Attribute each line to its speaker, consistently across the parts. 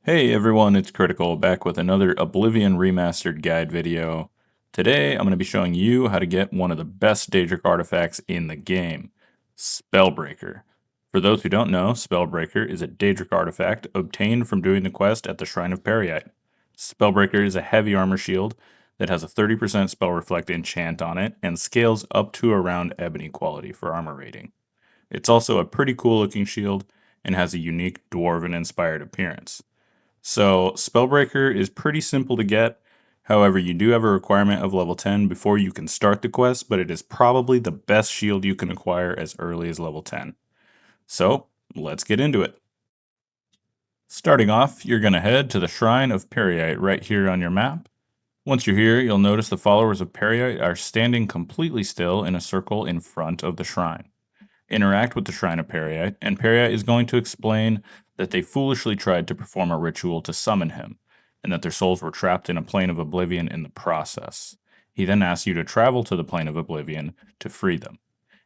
Speaker 1: Hey everyone, it's Critical back with another Oblivion Remastered guide video. Today I'm going to be showing you how to get one of the best Daedric artifacts in the game, Spellbreaker. For those who don't know, Spellbreaker is a Daedric artifact obtained from doing the quest at the Shrine of Periite. Spellbreaker is a heavy armor shield that has a 30% spell reflect enchant on it and scales up to around ebony quality for armor rating. It's also a pretty cool looking shield and has a unique dwarven inspired appearance. So Spellbreaker is pretty simple to get. However, you do have a requirement of level 10 before you can start the quest, but it is probably the best shield you can acquire as early as level 10. So let's get into it. Starting off, you're going to head to the Shrine of Periite right here on your map. Once you're here, you'll notice the followers of Periite are standing completely still in a circle in front of the shrine. Interact with the Shrine of Periite, and Periite is going to explain that they foolishly tried to perform a ritual to summon him, and that their souls were trapped in a plane of oblivion in the process. He then asks you to travel to the plane of oblivion to free them.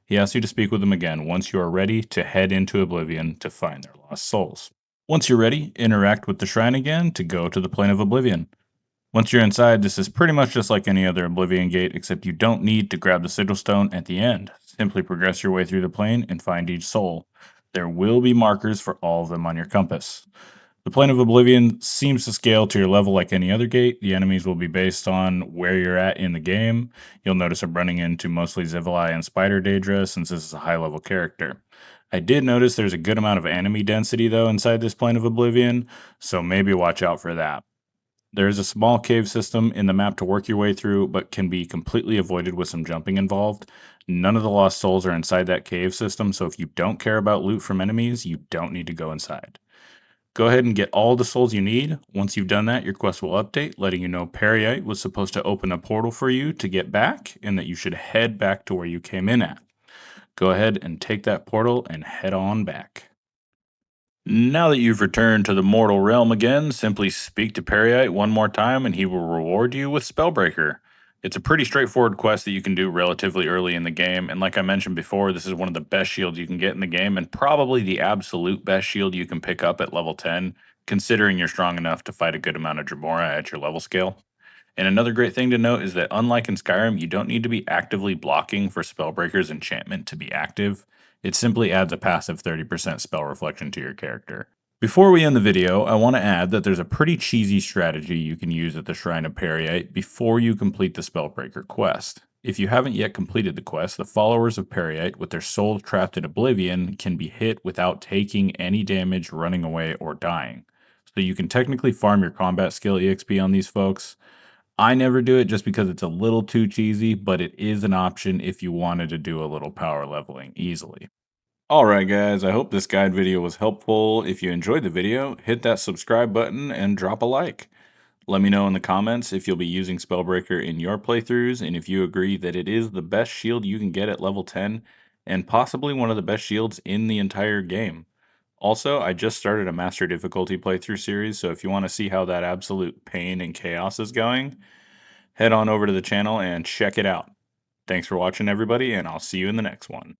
Speaker 1: He asks you to speak with them again once you are ready to head into oblivion to find their lost souls. Once you're ready, interact with the shrine again to go to the plane of oblivion. Once you're inside, this is pretty much just like any other Oblivion gate, except you don't need to grab the sigil stone at the end. Simply progress your way through the plane and find each soul. There will be markers for all of them on your compass. The plane of Oblivion seems to scale to your level like any other gate. The enemies will be based on where you're at in the game. You'll notice I'm running into mostly Zivali and Spider Daedra since this is a high level character. I did notice there's a good amount of enemy density though inside this plane of Oblivion, so maybe watch out for that. There is a small cave system in the map to work your way through, but can be completely avoided with some jumping involved. None of the lost souls are inside that cave system, so if you don't care about loot from enemies, you don't need to go inside. Go ahead and get all the souls you need. Once you've done that, your quest will update, letting you know Periite was supposed to open a portal for you to get back, and that you should head back to where you came in at. Go ahead and take that portal and head on back. Now that you've returned to the mortal realm again, simply speak to Periite one more time and he will reward you with Spellbreaker. It's a pretty straightforward quest that you can do relatively early in the game, and like I mentioned before, this is one of the best shields you can get in the game, and probably the absolute best shield you can pick up at level 10, considering you're strong enough to fight a good amount of Dremora at your level scale. And another great thing to note is that unlike in Skyrim, you don't need to be actively blocking for Spellbreaker's enchantment to be active. It simply adds a passive 30% spell reflection to your character. Before we end the video, I want to add that there's a pretty cheesy strategy you can use at the Shrine of Periite before you complete the Spellbreaker quest. If you haven't yet completed the quest, the followers of Periite with their souls trapped in Oblivion can be hit without taking any damage, running away, or dying. So you can technically farm your combat skill EXP on these folks. I never do it just because it's a little too cheesy, but it is an option if you wanted to do a little power leveling easily. Alright guys, I hope this guide video was helpful. If you enjoyed the video, hit that subscribe button and drop a like. Let me know in the comments if you'll be using Spellbreaker in your playthroughs and if you agree that it is the best shield you can get at level 10 and possibly one of the best shields in the entire game. Also, I just started a master difficulty playthrough series, so if you want to see how that absolute pain and chaos is going, head on over to the channel and check it out. Thanks for watching everybody, and I'll see you in the next one.